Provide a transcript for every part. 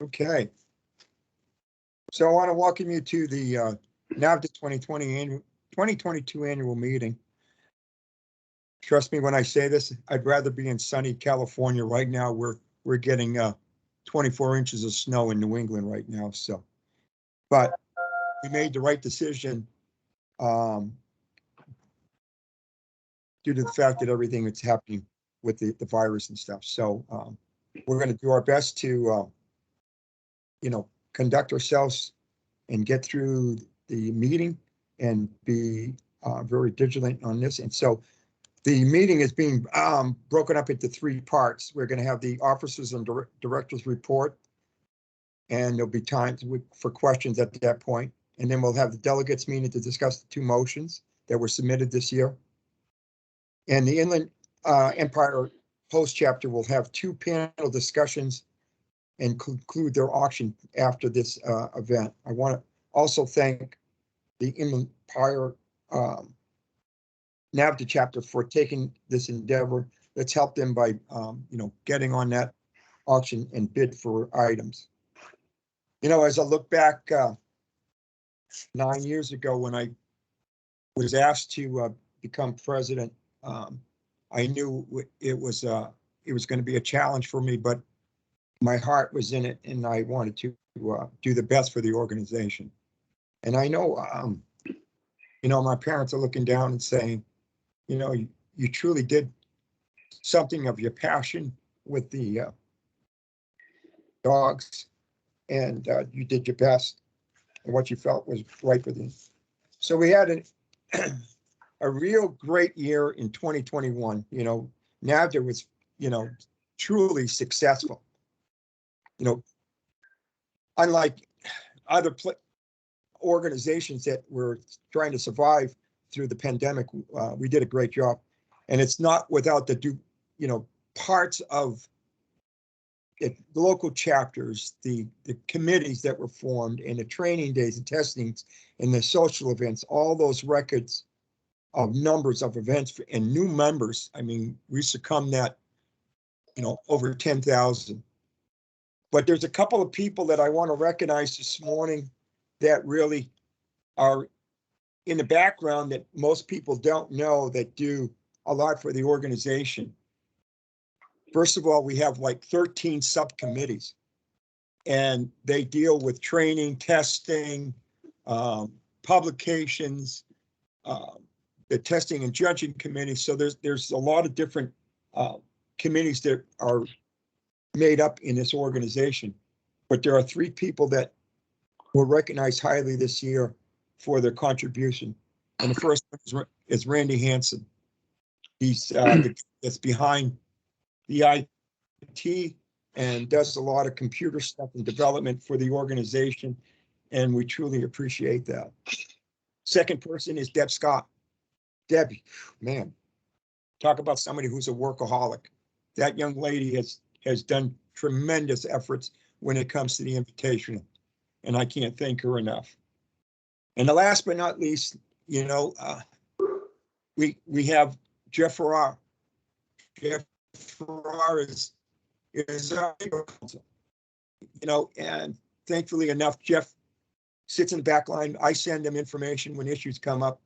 Okay. So I want to welcome you to the NAVDA 2022 annual meeting. Trust me when I say this, I'd rather be in sunny California right now. We're getting 24 inches of snow in New England right now. So, but we made the right decision due to the fact that everything that's happening with the virus and stuff. So we're going to do our best to, conduct ourselves and get through the meeting and be very vigilant on this. And so the meeting is being broken up into 3 parts. We're going to have the officers and directors report, and there'll be time for questions at that point. And then we'll have the delegates meeting to discuss the 2 motions that were submitted this year. And the Inland Empire Post chapter will have 2 panel discussions and conclude their auction after this event. I want to also thank the Inland Empire NAVDA chapter for taking this endeavor. Let's help them by, getting on that auction and bid for items. As I look back 9 years ago when I was asked to become president, I knew it was going to be a challenge for me, but my heart was in it, and I wanted to do the best for the organization. And I know, my parents are looking down and saying, you truly did something of your passion with the dogs, and you did your best and what you felt was right for them. So we had a real great year in 2021. NAVDA was, truly successful. Unlike other organizations that were trying to survive through the pandemic, we did a great job. And it's not without the parts of the local chapters, the committees that were formed, and the training days and testings and the social events, all those records of numbers of events and new members. I mean, we succumbed that, over 10,000. But there's a couple of people that I want to recognize this morning that really are in the background that most people don't know, that do a lot for the organization. First of all, we have like 13 subcommittees, and they deal with training, testing, publications, the testing and judging committee. So there's a lot of different committees that are made up in this organization. But there are 3 people that were recognized highly this year for their contribution. And the first one is Randy Hansen. He's that's behind the IT and does a lot of computer stuff and development for the organization, and we truly appreciate that. Second person is Deb Scott. Debbie, man, talk about somebody who's a workaholic. That young lady has done tremendous efforts when it comes to the Invitational, and I can't thank her enough. And the last but not least, we have Jeffery R. Jeffery R is our legal counsel, and thankfully enough, Jeff sits in the back line. I send him information when issues come up.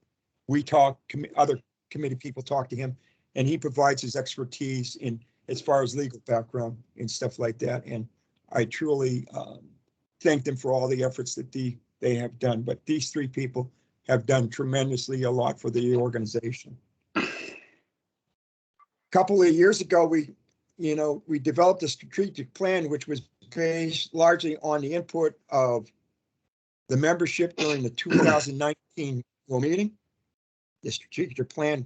We talk, other committee people talk to him, and he provides his expertise in as far as legal background and stuff like that. And I truly thank them for all the efforts that they have done. But these 3 people have done tremendously a lot for the organization. A couple of years ago, we we developed a strategic plan, which was based largely on the input of the membership during the 2019 meeting. The strategic plan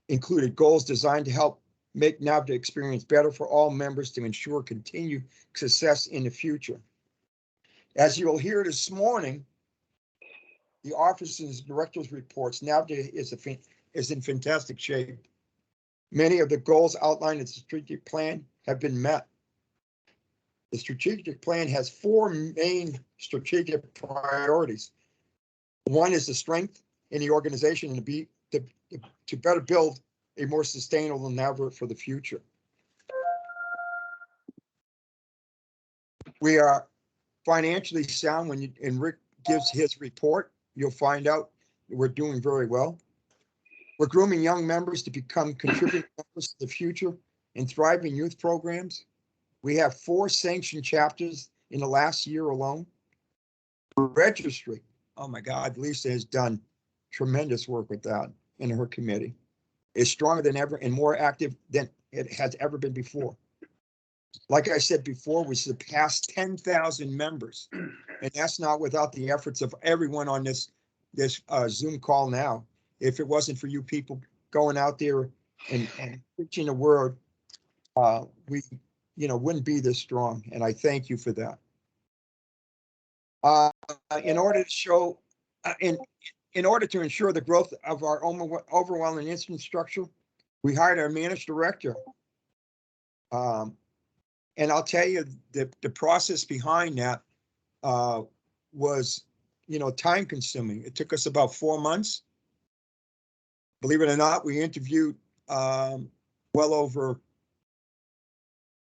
included goals designed to help make NAVDA experience better for all members to ensure continued success in the future. As you'll hear this morning, the officers and directors reports, NAVDA is in fantastic shape. Many of the goals outlined in the strategic plan have been met. The strategic plan has 4 main strategic priorities. One is the strength in the organization and to better build a more sustainable NAVDA for the future. We are financially sound. And Rick gives his report, you'll find out we're doing very well. We're grooming young members to become contributing members to the future in thriving youth programs. We have 4 sanctioned chapters in the last year alone. Registry, oh my God, Lisa has done tremendous work with that in her committee. It's stronger than ever and more active than it has ever been before. Like I said before, we surpassed 10,000 members, and that's not without the efforts of everyone on this Zoom call now. If it wasn't for you people going out there and preaching the word, we wouldn't be this strong, and I thank you for that. In order to ensure the growth of our overwhelming infrastructure, we hired our managed director. And I'll tell you the process behind that was, time consuming. It took us about 4 months. Believe it or not, we interviewed well over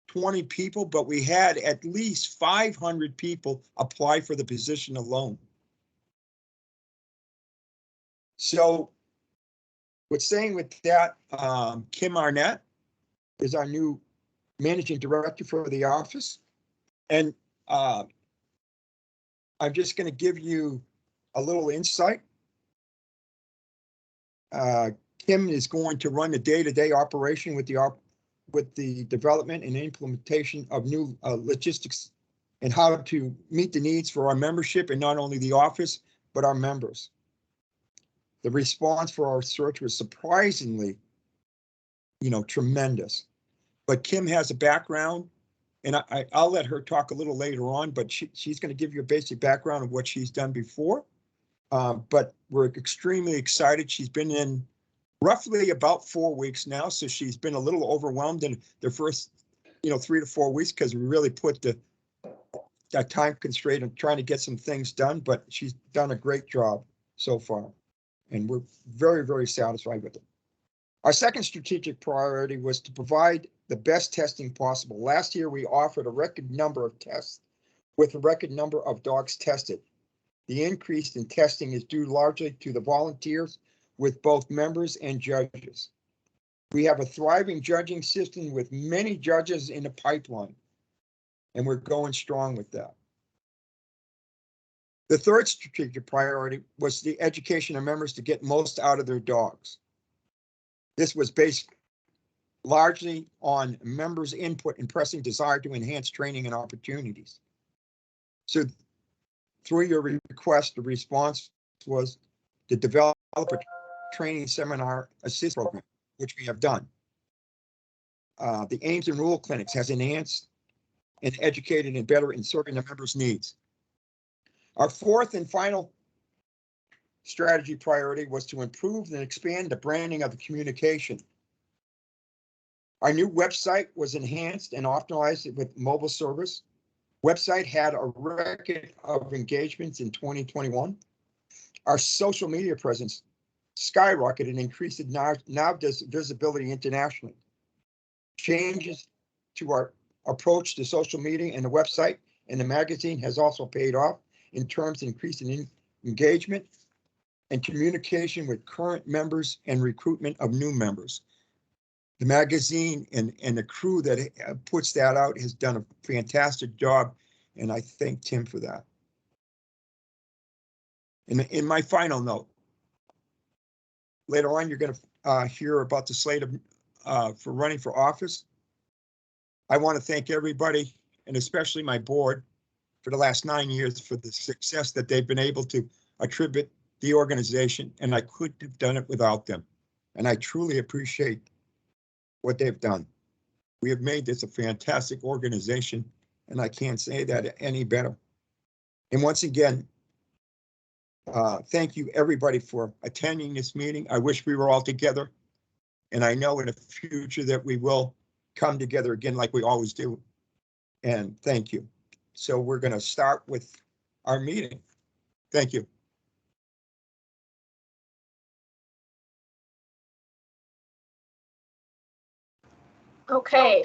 20 people, but we had at least 500 people apply for the position alone. So with that, Kim Arnett is our new managing director for the office. And I'm just going to give you a little insight. Kim is going to run the day-to-day operation with the development and implementation of new logistics and how to meet the needs for our membership, and not only the office, but our members. The response for our search was surprisingly, tremendous. But Kim has a background, and I'll let her talk a little later on, but she's going to give you a basic background of what she's done before. But we're extremely excited. She's been in roughly about 4 weeks now, so she's been a little overwhelmed in the first, 3 to 4 weeks, because we really put that time constraint on trying to get some things done, but she's done a great job so far, and we're very, very satisfied with it. Our second strategic priority was to provide the best testing possible. Last year, we offered a record number of tests with a record number of dogs tested. The increase in testing is due largely to the volunteers with both members and judges. We have a thriving judging system with many judges in the pipeline, and we're going strong with that. The third strategic priority was the education of members to get most out of their dogs. This was based largely on members' input and pressing desire to enhance training and opportunities. So through your request, the response was to develop a training seminar assist program, which we have done. The Aims and Rule Clinics has enhanced and educated and better in serving the members' needs. Our fourth and final strategy priority was to improve and expand the branding of the communication. Our new website was enhanced and optimized with mobile service. Website had a record of engagements in 2021. Our social media presence skyrocketed and increased NAVDA's visibility internationally. Changes to our approach to social media and the website and the magazine has also paid off in terms of increasing engagement and communication with current members and recruitment of new members. The magazine and the crew that puts that out has done a fantastic job, and I thank Tim for that. In my final note, later on you're going to hear about the slate of for running for office. I want to thank everybody, and especially my board, for the last 9 years for the success that they've been able to attribute the organization, and I couldn't have done it without them. And I truly appreciate what they've done. We have made this a fantastic organization, and I can't say that any better. And once again, thank you everybody for attending this meeting. I wish we were all together, and I know in the future that we will come together again like we always do. And thank you. So we're going to start with our meeting. Thank you. Okay,